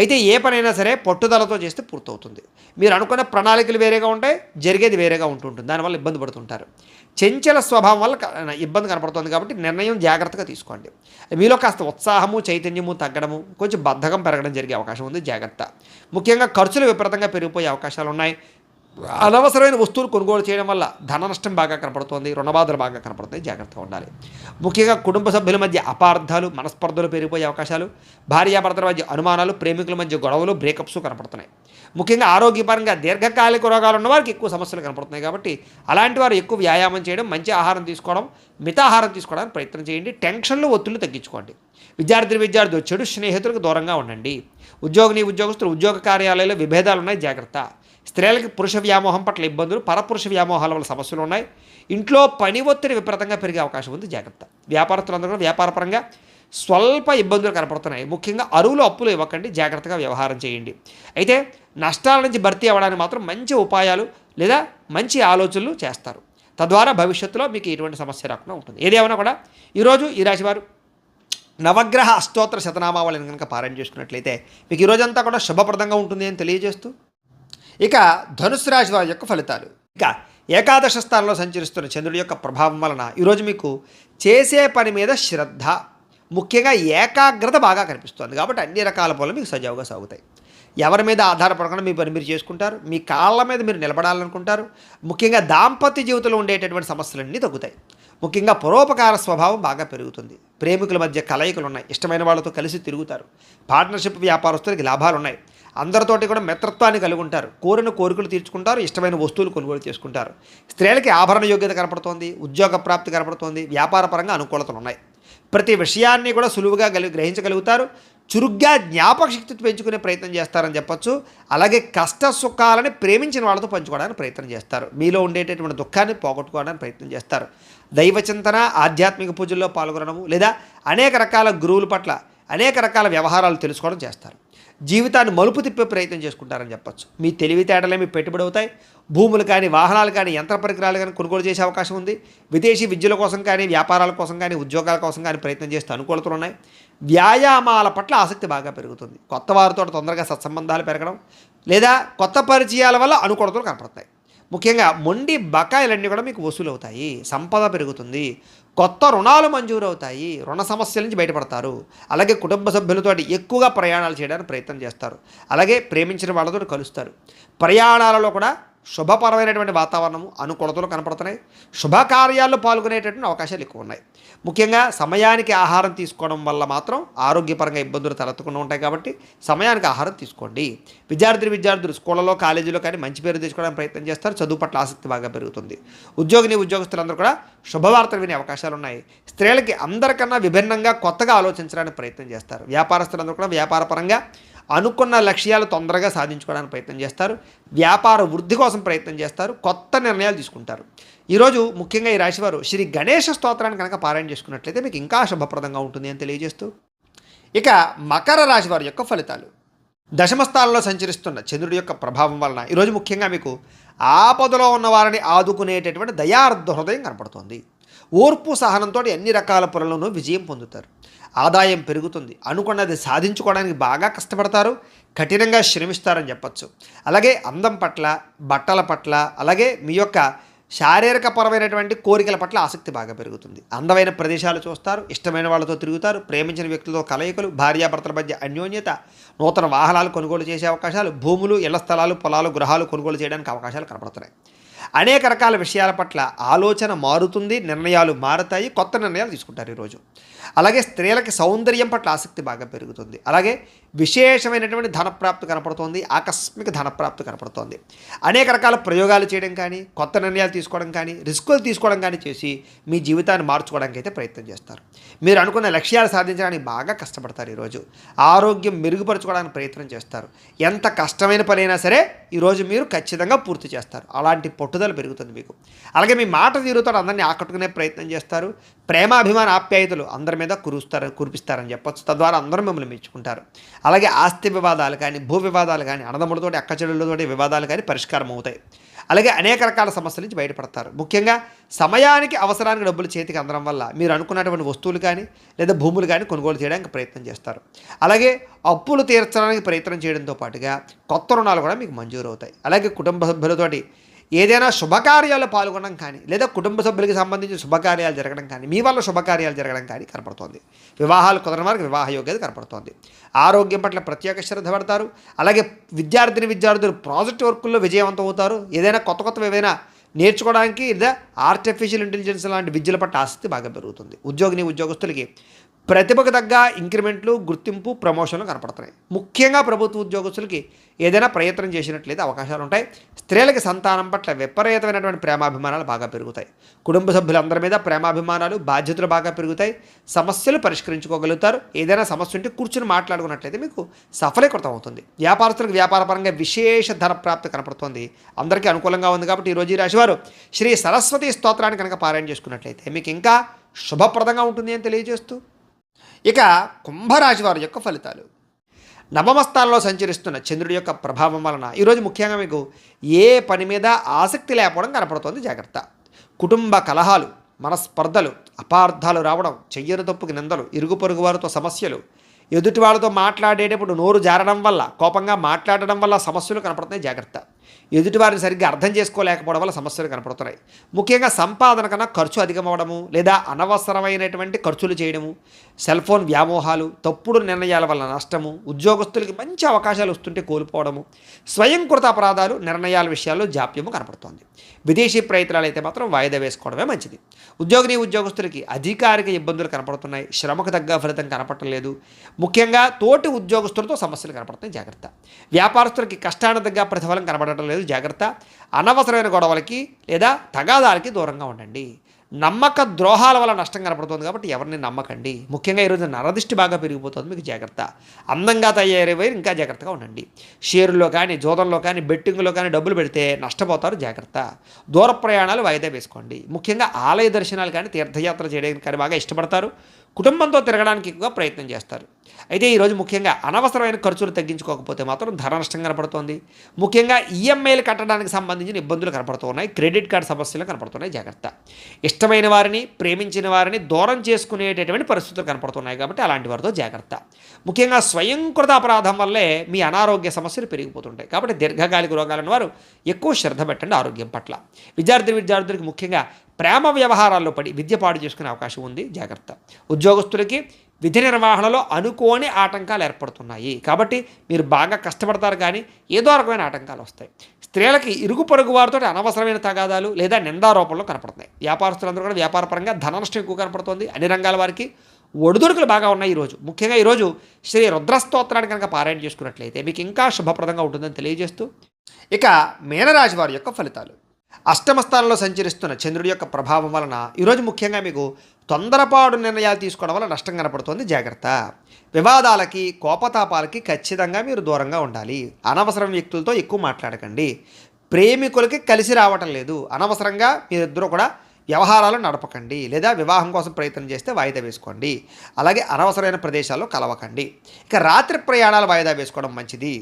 అయితే ఏ పనైనా సరే పట్టుదలతో చేస్తే పూర్తవుతుంది. మీరు అనుకున్న ప్రణాళికలు వేరేగా ఉంటాయి, జరిగేది వేరేగా ఉంటుంటుంది. దానివల్ల ఇబ్బంది పడుతుంటారు. చంచల స్వభావం వల్ల ఇబ్బంది కనపడుతుంది. కాబట్టి నిర్ణయం జాగ్రత్తగా తీసుకోండి. మీలో కాస్త ఉత్సాహము, చైతన్యము తగ్గడము, కొంచెం బద్ధకం పెరగడం జరిగే అవకాశం ఉంది, జాగ్రత్త. ముఖ్యంగా ఖర్చులు విపరీతంగా పెరిగిపోయే అవకాశాలు ఉన్నాయి. అనవసరమైన వస్తువులు కొనుగోలు చేయడం వల్ల ధన నష్టం బాగా కనపడుతోంది, రుణబాధలు బాగా కనపడుతుంది, జాగ్రత్తగా ఉండాలి. ముఖ్యంగా కుటుంబ సభ్యుల మధ్య అపార్థాలు, మనస్పర్ధలు పెరిగిపోయే అవకాశాలు, భార్యాభర్తల మధ్య అనుమానాలు, ప్రేమికుల మధ్య గొడవలు, బ్రేకప్స్ కనపడుతున్నాయి. ముఖ్యంగా ఆరోగ్యపరంగా దీర్ఘకాలిక రోగాలు ఉన్న వారికి ఎక్కువ సమస్యలు కనపడుతున్నాయి. కాబట్టి అలాంటి వారు ఎక్కువ వ్యాయామం చేయడం, మంచి ఆహారం తీసుకోవడం, మితాహారం తీసుకోవడానికి ప్రయత్నం చేయండి. టెన్షన్లు, ఒత్తిళ్లు తగ్గించుకోండి. విద్యార్థులు చెడు స్నేహితులకు దూరంగా ఉండండి. ఉద్యోగస్తులు ఉద్యోగ కార్యాలయాల్లో విభేదాలు ఉన్నాయి, జాగ్రత్త. స్త్రీలకి పురుష వ్యామోహం పట్ల ఇబ్బందులు, పరపురుష వ్యామోహాల వల్ల సమస్యలు ఉన్నాయి. ఇంట్లో పని ఒత్తిడి విపరీతంగా పెరిగే అవకాశం ఉంది, జాగ్రత్త. వ్యాపారస్తులందరూ కూడా వ్యాపారపరంగా స్వల్ప ఇబ్బందులు కనపడుతున్నాయి. ముఖ్యంగా అరువులు, అప్పులు ఇవ్వకండి, జాగ్రత్తగా వ్యవహారం చేయండి. అయితే నష్టాల నుంచి భర్తీ అవ్వడానికి మాత్రం మంచి ఉపాయాలు లేదా మంచి ఆలోచనలు చేస్తారు. తద్వారా భవిష్యత్తులో మీకు ఎటువంటి సమస్య రాకుండా ఉంటుంది. ఏదేమైనా కూడా ఈరోజు ఈ రాశివారు నవగ్రహ అష్టోత్తర శతనామావళిని కనుక పారాయణ చేసుకున్నట్లయితే మీకు ఈరోజంతా కూడా శుభప్రదంగా ఉంటుంది అని తెలియజేస్తూ, ఇక ధనుసు రాశి వారి యొక్క ఫలితాలు. ఇక ఏకాదశ స్థానంలో సంచరిస్తున్న చంద్రుడి యొక్క ప్రభావం వలన ఈరోజు మీకు చేసే పని మీద శ్రద్ధ, ముఖ్యంగా ఏకాగ్రత బాగా కనిపిస్తుంది. కాబట్టి అన్ని రకాల పనులు మీకు సజావుగా సాగుతాయి. ఎవరి మీద ఆధారపడకుండా మీ పని మీరు చేసుకుంటారు. మీ కాళ్ళ మీద మీరు నిలబడాలనుకుంటారు. ముఖ్యంగా దాంపత్య జీవితంలో ఉండేటటువంటి సమస్యలన్నీ తగ్గుతాయి. ముఖ్యంగా పరోపకార స్వభావం బాగా పెరుగుతుంది. ప్రేమికుల మధ్య కలయికలు ఉన్నాయి. ఇష్టమైన వాళ్ళతో కలిసి తిరుగుతారు. పార్ట్నర్షిప్ వ్యాపారస్తులకి లాభాలు ఉన్నాయి. అందరితోటి కూడా మిత్రత్వాన్ని కలిగి ఉంటారు. కోరిన కోరికలు తీర్చుకుంటారు. ఇష్టమైన వస్తువులు కొనుగోలు చేసుకుంటారు. స్త్రీలకి ఆభరణ యోగ్యత కనపడుతోంది, ఉద్యోగ ప్రాప్తి కనపడుతోంది, వ్యాపార పరంగా అనుకూలతలు ఉన్నాయి. ప్రతి విషయాన్ని కూడా సులువుగా గ్రహించగలుగుతారు. చురుగ్గా జ్ఞాపక శక్తి పెంచుకునే ప్రయత్నం చేస్తారని చెప్పొచ్చు. అలాగే కష్ట సుఖాలని ప్రేమించిన వాళ్ళతో పంచుకోవడానికి ప్రయత్నం చేస్తారు. మీలో ఉండేటటువంటి దుఃఖాన్ని పోగొట్టుకోవడానికి ప్రయత్నం చేస్తారు. దైవచింతన, ఆధ్యాత్మిక పూజల్లో పాల్గొనడము లేదా అనేక రకాల గురువుల పట్ల అనేక రకాల వ్యవహారాలు తెలుసుకోవడం చేస్తారు. జీవితాన్ని మలుపు తిప్పే ప్రయత్నం చేసుకుంటారని చెప్పొచ్చు. మీ తెలివితేటలే మీ పెట్టుబడి అవుతాయి. భూములు కానీ, వాహనాలు కానీ, యంత్ర పరికరాలు కానీ కొనుగోలు చేసే అవకాశం ఉంది. విదేశీ విద్యల కోసం కానీ, వ్యాపారాల కోసం కానీ, ఉద్యోగాల కోసం కానీ ప్రయత్నం చేస్తూ అనుకూలతలు ఉన్నాయి. వ్యాయామాల పట్ల ఆసక్తి బాగా పెరుగుతుంది. కొత్త వారితో తొందరగా సత్సంబంధాలు పెరగడం లేదా కొత్త పరిచయాల వల్ల అనుకూలతలు కనపడతాయి. ముఖ్యంగా మొండి బకాయిలన్నీ కూడా మీకు వసూలు అవుతాయి. సంపద పెరుగుతుంది. కొత్త రుణాలు మంజూరు అవుతాయి. రుణ సమస్యల నుంచి బయటపడతారు. అలాగే కుటుంబ సభ్యులతో ఎక్కువగా ప్రయాణాలు చేయడానికి ప్రయత్నం చేస్తారు. అలాగే ప్రేమించిన వాళ్ళతో కలుస్తారు. ప్రయాణాలలో కూడా శుభపరమైనటువంటి వాతావరణము అనుకూలతలు కనపడుతున్నాయి. శుభకార్యాల్లో పాల్గొనేటటువంటి అవకాశాలు ఎక్కువ ఉన్నాయి. ముఖ్యంగా సమయానికి ఆహారం తీసుకోవడం వల్ల మాత్రం ఆరోగ్యపరంగా ఇబ్బందులు తలెత్తకుండా ఉంటాయి కాబట్టి సమయానికి ఆహారం తీసుకోండి. విద్యార్థులు స్కూళ్ళలో కాలేజీలో కానీ మంచి పేరు తెచ్చుకోవడానికి ప్రయత్నం చేస్తారు. చదువు పట్ల ఆసక్తి బాగా పెరుగుతుంది. ఉద్యోగస్తులందరూ కూడా శుభవార్తలు వినే అవకాశాలు ఉన్నాయి. స్త్రీలకి అందరికన్నా విభిన్నంగా కొత్తగా ఆలోచించడానికి ప్రయత్నం చేస్తారు. వ్యాపారస్తులందరూ కూడా వ్యాపారపరంగా అనుకున్న లక్ష్యాలు తొందరగా సాధించుకోవడానికి ప్రయత్నం చేస్తారు. వ్యాపార వృద్ధి కోసం ప్రయత్నం చేస్తారు. కొత్త నిర్ణయాలు తీసుకుంటారు. ఈరోజు ముఖ్యంగా ఈ రాశివారు శ్రీ గణేష స్తోత్రాన్ని కనుక పారాయణ చేసుకున్నట్లయితే మీకు ఇంకా శుభప్రదంగా ఉంటుంది అని తెలియజేస్తూ, ఇక మకర రాశి వారి యొక్క ఫలితాలు. దశమస్థానంలో సంచరిస్తున్న చంద్రుడి యొక్క ప్రభావం వలన ఈరోజు ముఖ్యంగా మీకు ఆపదలో ఉన్న వారిని ఆదుకునేటటువంటి దయార్ధ హృదయం కనపడుతుంది. ఓర్పు సహనంతో అన్ని రకాల పనులను విజయం పొందుతారు. ఆదాయం పెరుగుతుంది. అనుకున్నది సాధించుకోవడానికి బాగా కష్టపడతారు. కఠినంగా శ్రమిస్తారని చెప్పచ్చు. అలాగే అందం పట్ల, బట్టల పట్ల, అలాగే మీ యొక్క శారీరకపరమైనటువంటి కోరికల పట్ల ఆసక్తి బాగా పెరుగుతుంది. అందమైన ప్రదేశాలు చూస్తారు. ఇష్టమైన వాళ్ళతో తిరుగుతారు. ప్రేమించిన వ్యక్తులతో కలయికలు, భార్యాభర్తల మధ్య అన్యోన్యత, నూతన వాహనాలు కొనుగోలు చేసే అవకాశాలు, భూములు, ఇళ్ల స్థలాలు, పొలాలు, గృహాలు కొనుగోలు చేయడానికి అవకాశాలు కనపడుతున్నాయి. అనేక రకాల విషయాల పట్ల ఆలోచన మారుతుంది. నిర్ణయాలు మారుతాయి. కొత్త నిర్ణయాలు తీసుకుంటారు ఈరోజు. అలాగే స్త్రీలకి సౌందర్యం పట్ల ఆసక్తి బాగా పెరుగుతుంది. అలాగే విశేషమైనటువంటి ధనప్రాప్తి కనపడుతోంది. ఆకస్మిక ధనప్రాప్తి కనపడుతోంది. అనేక రకాల ప్రయోగాలు చేయడం కానీ, కొత్త నిర్ణయాలు తీసుకోవడం కానీ, రిస్కులు తీసుకోవడం కానీ చేసి మీ జీవితాన్ని మార్చుకోవడానికి అయితే ప్రయత్నం చేస్తారు. మీరు అనుకున్న లక్ష్యాలు సాధించడానికి బాగా కష్టపడతారు. ఈరోజు ఆరోగ్యం మెరుగుపరచుకోవడానికి ప్రయత్నం చేస్తారు. ఎంత కష్టమైన పనైనా సరే ఈరోజు మీరు ఖచ్చితంగా పూర్తి చేస్తారు. అలాంటి పట్టుదల పెరుగుతుంది మీకు. అలాగే మీ మాట తీరుతో అందరినీ ఆకట్టుకునే ప్రయత్నం చేస్తారు. ప్రేమాభిమాన ఆప్యాయతలు అందరి మీద కురిపిస్తారని చెప్పచ్చు. తద్వారా అందరూ మిమ్మల్ని మెచ్చుకుంటారు. అలాగే ఆస్తి వివాదాలు కానీ, భూ వివాదాలు కానీ, అన్నదమ్ములతోటి, అక్కచెల్లెళ్ళతోటి వివాదాలు కానీ పరిష్కారం అవుతాయి. అలాగే అనేక రకాల సమస్యల నుంచి బయటపడతారు. ముఖ్యంగా సమయానికి అవసరానికి డబ్బులు చేతికి అందడం వల్ల మీరు అనుకున్నటువంటి వస్తువులు కానీ లేదా భూములు కానీ కొనుగోలు చేయడానికి ప్రయత్నం చేస్తారు. అలాగే అప్పులు తీర్చడానికి ప్రయత్నం చేయడంతో పాటుగా కొత్త రుణాలు కూడా మీకు మంజూరు అవుతాయి. అలాగే కుటుంబ సభ్యులతోటి ఏదైనా శుభకార్యాల్లో పాల్గొనడం కానీ లేదా కుటుంబ సభ్యులకి సంబంధించిన శుభకార్యాలు జరగడం కానీ, మీ వల్ల శుభకార్యాలు జరగడం కానీ కనపడుతోంది. వివాహాలు కుదరని వారికి వివాహ యోగ్యత కనపడుతోంది. ఆరోగ్యం పట్ల ప్రత్యేక శ్రద్ధ పడతారు. అలాగే విద్యార్థులు ప్రాజెక్ట్ వర్కుల్లో విజయవంతం అవుతారు. ఏదైనా కొత్త ఏవైనా నేర్చుకోవడానికి లేదా ఆర్టిఫిషియల్ ఇంటెలిజెన్స్ లాంటి విద్యల పట్ల ఆసక్తి బాగా పెరుగుతుంది. ఉద్యోగస్తులకి ప్రతిభకు తగ్గ ఇంక్రిమెంట్లు, గుర్తింపు, ప్రమోషన్లు కనపడుతున్నాయి. ముఖ్యంగా ప్రభుత్వ ఉద్యోగస్తులకి ఏదైనా ప్రయత్నం చేసినట్లయితే అవకాశాలు ఉంటాయి. స్త్రీలకి సంతానం పట్ల విపరీతమైనటువంటి ప్రేమాభిమానాలు బాగా పెరుగుతాయి. కుటుంబ సభ్యులందరి మీద ప్రేమాభిమానాలు, బాధ్యతలు బాగా పెరుగుతాయి. సమస్యలు పరిష్కరించుకోగలుగుతారు. ఏదైనా సమస్య ఉంటే కూర్చుని మాట్లాడుకున్నట్లయితే మీకు సఫలీకృతం అవుతుంది. వ్యాపారస్తులకు వ్యాపారపరంగా విశేష ధన ప్రాప్తి కనపడుతుంది. అందరికీ అనుకూలంగా ఉంది కాబట్టి ఈరోజు ఈ రాశివారు శ్రీ సరస్వతి స్తోత్రాన్ని కనుక పారాయణ చేసుకున్నట్లయితే మీకు ఇంకా శుభప్రదంగా ఉంటుంది అని తెలియజేస్తూ, ఇక కుంభరాశి వారి యొక్క ఫలితాలు. నవమస్థానంలో సంచరిస్తున్న చంద్రుడి యొక్క ప్రభావం వలన ఈరోజు ముఖ్యంగా మీకు ఏ పని మీద ఆసక్తి లేకపోవడం కనపడుతోంది. జాగ్రత్త. కుటుంబ కలహాలు, మనస్పర్ధలు, అపార్థాలు రావడం, చెయ్యని తప్పుకి నిందలు, ఇరుగు పొరుగు వారితో సమస్యలు, ఎదుటి వాళ్ళతో మాట్లాడేటప్పుడు నోరు జారడం వల్ల, కోపంగా మాట్లాడడం వల్ల సమస్యలు కనపడుతున్నాయి. జాగ్రత్త. ఎదుటివారిని సరిగ్గా అర్థం చేసుకోలేకపోవడం వల్ల సమస్యలు కనపడుతున్నాయి. ముఖ్యంగా సంపాదన కన్నా ఖర్చు అధికమవడము లేదా అనవసరమైనటువంటి ఖర్చులు చేయడము, సెల్ ఫోన్ వ్యామోహాలు, తప్పుడు నిర్ణయాల వల్ల నష్టము, ఉద్యోగస్తులకి మంచి అవకాశాలు వస్తుంటే కోల్పోవడము, స్వయంకృత అపరాధాలు, నిర్ణయాల విషయాల్లో జాప్యము కనపడుతోంది. విదేశీ ప్రయత్నాలు అయితే మాత్రం వాయిదా వేసుకోవడమే మంచిది. ఉద్యోగస్తులకి అధికారిక ఇబ్బందులు కనపడుతున్నాయి. శ్రమకు తగ్గ ఫలితం కనపడలేదు. ముఖ్యంగా తోటి ఉద్యోగస్తులతో సమస్యలు కనపడుతున్నాయి. జాగ్రత్త. వ్యాపారస్తులకి కష్టానికి తగ్గ ప్రతిఫలం కనబడటం లేదు. జాగ్రత్త. అనవసరమైన గొడవలకి లేదా తగాదాలకి దూరంగా ఉండండి. నమ్మక ద్రోహాల వల్ల నష్టం కనపడుతుంది కాబట్టి ఎవరిని నమ్మకండి. ముఖ్యంగా ఈరోజు నరదిష్టి బాగా పెరిగిపోతుంది. మీకు జాగ్రత్త. అందంగా తయారయ్యే ఇంకా జాగ్రత్తగా ఉండండి. షేరుల్లో కానీ, జోదంలో కానీ, బెట్టింగ్లో కానీ డబ్బులు పెడితే నష్టపోతారు. జాగ్రత్త. దూర ప్రయాణాలు వాయిదా వేసుకోండి. ముఖ్యంగా ఆలయ దర్శనాలు కానీ, తీర్థయాత్ర చేయడానికి కానీ బాగా ఇష్టపడతారు. కుటుంబంతో తిరగడానికి ఎక్కువగా ప్రయత్నం చేస్తారు. అయితే ఈరోజు ముఖ్యంగా అనవసరమైన ఖర్చులు తగ్గించుకోకపోతే మాత్రం ధర నష్టం కనపడుతోంది. ముఖ్యంగా ఈఎంఐలు కట్టడానికి సంబంధించిన ఇబ్బందులు కనపడుతున్నాయి. క్రెడిట్ కార్డు సమస్యలు కనపడుతున్నాయి. జాగ్రత్త. ఇష్టమైన వారిని, ప్రేమించిన వారిని దూరం చేసుకునేటటువంటి పరిస్థితులు కనపడుతున్నాయి కాబట్టి అలాంటి వారితో జాగ్రత్త. ముఖ్యంగా స్వయంకృత అపరాధం వల్లే మీ అనారోగ్య సమస్యలు పెరిగిపోతుంటాయి కాబట్టి దీర్ఘకాలిక రోగాలను వారు ఎక్కువ శ్రద్ధ పెట్టండి ఆరోగ్యం పట్ల. విద్యార్థులకు ముఖ్యంగా ప్రేమ వ్యవహారాల్లో పడి విద్య పాడు చేసుకునే అవకాశం ఉంది. జాగ్రత్త. ఉద్యోగస్తులకి విధి నిర్వహణలో అనుకోని ఆటంకాలు ఏర్పడుతున్నాయి. కాబట్టి మీరు బాగా కష్టపడతారు కానీ ఏదో రకమైన ఆటంకాలు వస్తాయి. స్త్రీలకి ఇరుగు పొరుగు వారితో అనవసరమైన తగాదాలు లేదా నిందారోపణలు కనపడుతున్నాయి. వ్యాపారస్తులందరూ కూడా వ్యాపారపరంగా ధన నష్టం ఎక్కువ కనపడుతుంది. అన్ని రంగాల వారికి ఒడిదుడుకులు బాగా ఉన్నాయి ఈరోజు. ముఖ్యంగా ఈరోజు శ్రీ రుద్రస్తోత్రాన్ని కనుక పారాయణ చేసుకున్నట్లయితే మీకు ఇంకా శుభప్రదంగా ఉంటుందని తెలియజేస్తూ, ఇక మీనరాశి వారి యొక్క ఫలితాలు. అష్టమ స్థానంలో సంచరిస్తున్న చంద్రుడి యొక్క ప్రభావం వలన ఈరోజు ముఖ్యంగా మీకు తొందరపాటు నిర్ణయాలు తీసుకోవడం వల్ల నష్టం కనపడుతుంది. జాగ్రత్త. వివాదాలకి కోపతాపాలకి ఖచ్చితంగా మీరు దూరంగా ఉండాలి. అనవసరం వ్యక్తులతో ఎక్కువ మాట్లాడకండి. ప్రేమికులకి కలిసి రావటం లేదు. అనవసరంగా మీరిద్దరూ కూడా వ్యవహారాలు నడపకండి. లేదా వివాహం కోసం ప్రయత్నం చేస్తే వాయిదా వేసుకోండి. అలాగే అనవసరమైన ప్రదేశాల్లో కలవకండి. ఇక రాత్రి ప్రయాణాలు వాయిదా వేసుకోవడం మంచిది.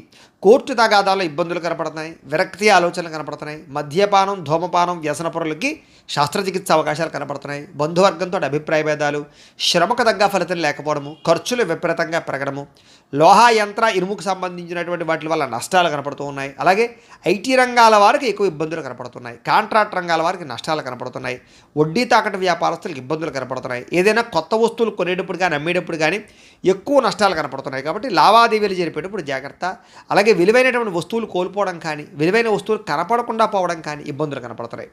కోర్టు తగాదాల్లో ఇబ్బందులు కనపడుతున్నాయి. విరక్తి ఆలోచనలు కనపడుతున్నాయి. మద్యపానం, ధూమపానం, వ్యసనపరులకి శస్త్రచికిత్స అవకాశాలు కనపడుతున్నాయి. బంధువర్గంతో అభిప్రాయ భేదాలు, శ్రమకు తగ్గ ఫలితం లేకపోవడము, ఖర్చులు విపరీతంగా పెరగడము, లోహ యంత్ర ఇనుముకు సంబంధించినటువంటి వాటి వల్ల నష్టాలు కనపడుతూ ఉన్నాయి. అలాగే ఐటీ రంగాల వారికి ఎక్కువ ఇబ్బందులు కనపడుతున్నాయి. కాంట్రాక్ట్ రంగాల వారికి నష్టాలు కనపడుతున్నాయి. వడ్డీ తాకట్టు వ్యాపారస్తులకు ఇబ్బందులు కనపడుతున్నాయి. ఏదైనా కొత్త వస్తువులు కొనేటప్పుడు కానీ అమ్మేటప్పుడు కానీ ఎక్కువ నష్టాలు కనపడుతున్నాయి. కాబట్టి లావాదేవీలు జరిపేటప్పుడు జాగ్రత్త. అలాగే విలువైనటువంటి వస్తువులు కోల్పోవడం కానీ, విలువైన వస్తువులు కనపడకుండా పోవడం కానీ ఇబ్బందులు కనపడుతున్నాయి.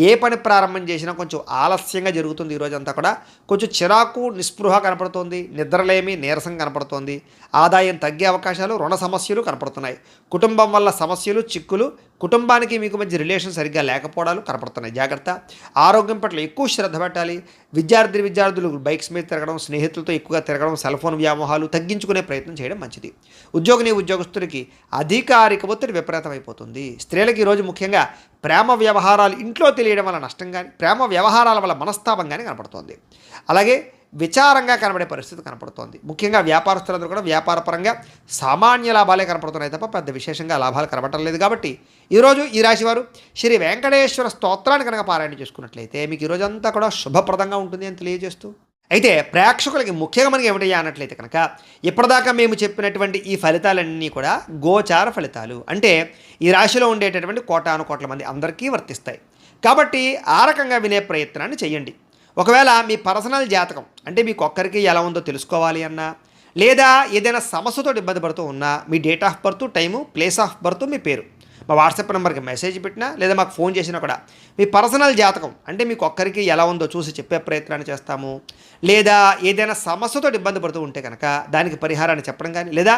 ఏ పని ప్రారంభం చేసినా కొంచెం ఆలస్యంగా జరుగుతుంది. ఈరోజంతా కూడా కొంచెం చిరాకు, నిస్పృహ కనపడుతోంది. నిద్రలేమి, నీరసం కనపడుతోంది. ఆదాయం తగ్గే అవకాశాలు, రుణ సమస్యలు కనపడుతున్నాయి. కుటుంబం వల్ల సమస్యలు, చిక్కులు, కుటుంబానికి మీకు మధ్య రిలేషన్ సరిగ్గా లేకపోవడాలు కనపడుతున్నాయి. జాగ్రత్త. ఆరోగ్యం పట్ల ఎక్కువ శ్రద్ధ పెట్టాలి. విద్యార్థులు బైక్స్ మీద తిరగడం, స్నేహితులతో ఎక్కువగా తిరగడం, సెల్ ఫోన్ వ్యామోహాలు తగ్గించుకునే ప్రయత్నం చేయడం మంచిది. ఉద్యోగస్తులకి అధికారిక ఒత్తిడి విపరీతం అయిపోతుంది. స్త్రీలకి ఈరోజు ముఖ్యంగా ప్రేమ వ్యవహారాలు ఇంట్లో తెలియడం వల్ల నష్టం కానీ, ప్రేమ వ్యవహారాల వల్ల మనస్తాపం కానీ కనపడుతోంది. అలాగే విచారంగా కనబడే పరిస్థితి కనపడుతోంది. ముఖ్యంగా వ్యాపారస్తులందరూ కూడా వ్యాపారపరంగా సామాన్య లాభాలే కనపడుతున్నాయి తప్ప పెద్ద విశేషంగా లాభాలు కనపడటం లేదు. కాబట్టి ఈరోజు ఈ రాశివారు శ్రీ వెంకటేశ్వర స్తోత్రాన్ని కనుక పారాయణ చేసుకున్నట్లయితే మీకు ఈరోజంతా కూడా శుభప్రదంగా ఉంటుంది అని తెలియజేస్తూ, అయితే ప్రేక్షకులకి ముఖ్యంగా మనకి ఏమిటయ్యా అన్నట్లయితే కనుక ఇప్పటిదాకా మేము చెప్పినటువంటి ఈ ఫలితాలన్నీ కూడా గోచార ఫలితాలు. అంటే ఈ రాశిలో ఉండేటటువంటి కోటాను కోట్ల మంది అందరికీ వర్తిస్తాయి. కాబట్టి ఆ రకంగా వినే ప్రయత్నాన్ని చేయండి. ఒకవేళ మీ పర్సనల్ జాతకం అంటే మీకు ఒక్కరికి ఎలా ఉందో తెలుసుకోవాలి అన్నా, లేదా ఏదైనా సమస్యతో ఇబ్బంది పడుతూ ఉన్నా మీ date of birth, time, place of birth, మీ పేరు మా వాట్సాప్ నెంబర్కి మెసేజ్ పెట్టినా లేదా మాకు ఫోన్ చేసినా కూడా మీ పర్సనల్ జాతకం అంటే మీకు ఒక్కరికి ఎలా ఉందో చూసి చెప్పే ప్రయత్నాన్ని చేస్తాము. లేదా ఏదైనా సమస్యతో ఇబ్బంది పడుతూ ఉంటే కనుక దానికి పరిహారాన్ని చెప్పడం కానీ, లేదా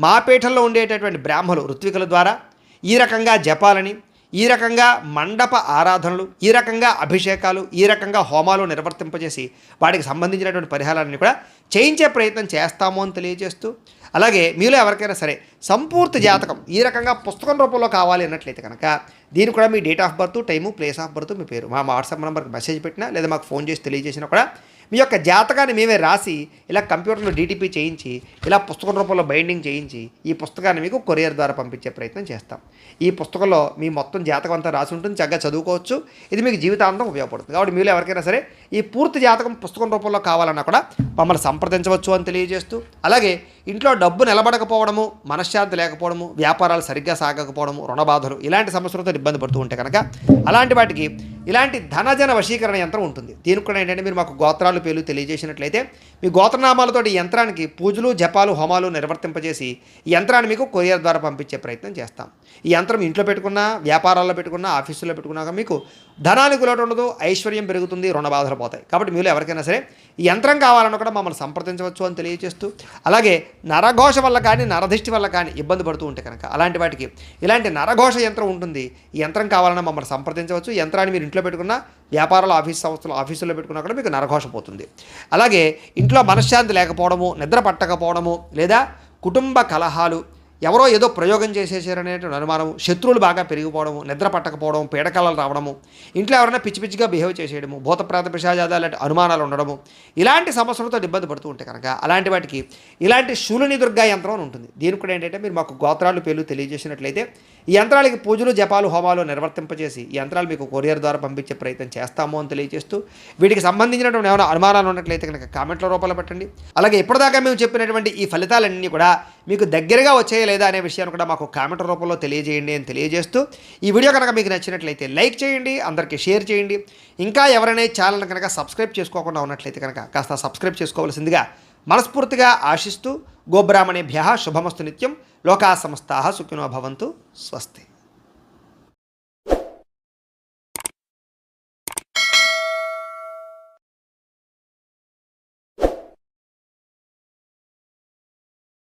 మా పీఠంలో ఉండేటటువంటి బ్రాహ్మలు ఋత్వికుల ద్వారా ఈ రకంగా జపాలని, ఈ రకంగా మండప ఆరాధనలు, ఈ రకంగా అభిషేకాలు, ఈ రకంగా హోమాలు నిర్వర్తింపజేసి వాటికి సంబంధించినటువంటి పరిహారాన్ని కూడా చేయించే ప్రయత్నం చేస్తాము అని తెలియజేస్తూ, అలాగే మీలో ఎవరికైనా సరే సంపూర్తి జాతకం ఈ రకంగా పుస్తకం రూపంలో కావాలి అన్నట్లయితే కనుక దీనికి కూడా మీ date of birth, time, place of birth, మీ పేరు మా వాట్సాప్ నెంబర్కి మెసేజ్ పెట్టినా లేదా మాకు ఫోన్ చేసి తెలియజేసినా కూడా మీ యొక్క జాతకాన్ని మేమే రాసి ఇలా కంప్యూటర్లో డీటీపీ చేయించి ఇలా పుస్తకం రూపంలో బైండింగ్ చేయించి ఈ పుస్తకాన్ని మీకు కొరియర్ ద్వారా పంపించే ప్రయత్నం చేస్తాం. ఈ పుస్తకంలో మీ మొత్తం జాతకం అంతా రాసి ఉంటుంది. చక్కగా చదువుకోవచ్చు. ఇది మీకు జీవితాంతం ఉపయోగపడుతుంది. కాబట్టి మీరు ఎవరికైనా సరే ఈ పూర్తి జాతకం పుస్తకం రూపంలో కావాలన్నా కూడా మమ్మల్ని సంప్రదించవచ్చు అని తెలియజేస్తూ, అలాగే ఇంట్లో డబ్బు నిలబడకపోవడము, మనశ్శాంతి లేకపోవడము, వ్యాపారాలు సరిగ్గా సాగకపోవడము, రుణబాధలు ఇలాంటి సమస్యలతో ఇబ్బంది పడుతూ ఉంటే కనుక అలాంటి వాటికి ఇలాంటి ధనజన వశీకరణ యంత్రం ఉంటుంది. దీనికి కూడా ఏంటంటే మీరు మాకు గోత్రాలు, పేర్లు తెలియజేసినట్లయితే మీ గోత్రనామాలతో ఈ యంత్రానికి పూజలు, జపాలు, హోమాలు నిర్వర్తింపజేసి ఈ యంత్రాన్ని మీకు కొరియర్ ద్వారా పంపించే ప్రయత్నం చేస్తాం. ఈ యంత్రం ఇంట్లో పెట్టుకున్నా, వ్యాపారాల్లో పెట్టుకున్నా, ఆఫీసులో పెట్టుకున్నాక మీకు ధనానికి లోటు ఉండదు, ఐశ్వర్యం పెరుగుతుంది, రుణ బాధలు పోతాయి. కాబట్టి మీరు ఎవరికైనా సరే ఈ యంత్రం కావాలన్నా కూడా మమ్మల్ని సంప్రదించవచ్చు అని తెలియజేస్తూ, అలాగే నరఘోష వల్ల కానీ, నరదిష్టి వల్ల కానీ ఇబ్బంది పడుతూ ఉంటే కనుక అలాంటి వాటికి ఇలాంటి నరఘోష యంత్రం ఉంటుంది. ఈ యంత్రం కావాలన్నా మమ్మల్ని సంప్రదించవచ్చు. యంత్రాన్ని మీరు ఇంట్లో పెట్టుకున్న, వ్యాపారాలు, ఆఫీసుల్లో పెట్టుకున్నా కూడా మీకు నరఘోష పోతుంది. అలాగే ఇంట్లో మనశ్శాంతి లేకపోవడము, నిద్ర పట్టకపోవడము, లేదా కుటుంబ కలహాలు, ఎవరో ఏదో ప్రయోగం చేసేసారనేటువంటి అనుమానము, శత్రువులు బాగా పెరిగిపోవడము, నిద్ర పట్టకపోవడం, పీడకలలు రావడము, ఇంట్లో ఎవరైనా పిచ్చి పిచ్చిగా బిహేవ్ చేసేయడము, భూతప్రేత పిశాచాలు లాంటి అనుమానాలు ఉండడము, ఇలాంటి సమస్యలతో ఇబ్బంది పడుతూ ఉంటే కనుక అలాంటి వాటికి ఇలాంటి శూలిని దుర్గా యంత్రం అని ఉంటుంది. దీనికి కూడా ఏంటంటే మీరు మాకు గోత్రాలు, పేర్లు తెలియజేసినట్లయితే ఈ యంత్రాలకి పూజలు, జపాలు, హోమాలు నిర్వర్తింపజేసి ఈ యంత్రాలు మీకు కొరియర్ ద్వారా పంపించే ప్రయత్నం చేస్తాము అని తెలియజేస్తూ, వీటికి సంబంధించినటువంటి ఏమైనా అనుమానాలు ఉన్నట్లయితే కనుక కామెంట్ల రూపంలో పెట్టండి. అలాగే ఇప్పటిదాకా మేము చెప్పినటువంటి ఈ ఫలితాలన్నీ కూడా మీకు దగ్గరగా వచ్చాయా లేదా అనే విషయాన్ని కూడా మాకు కామెంట్ రూపంలో తెలియజేయండి అని తెలియజేస్తూ, ఈ వీడియో కనుక మీకు నచ్చినట్లయితే లైక్ చేయండి, అందరికీ షేర్ చేయండి. ఇంకా ఎవరైనా ఛానల్ కనుక సబ్స్క్రైబ్ చేసుకోకుండా ఉన్నట్లయితే కనుక కాస్త సబ్స్క్రైబ్ చేసుకోవాల్సిందిగా మనస్ఫూర్తిగా ఆశిస్తూ గోబ్రాహ్మణేభ్యः శుభమస్తు నిత్యం. లోకా సమస్తాః సుఖినో భవంతు. స్వస్తి.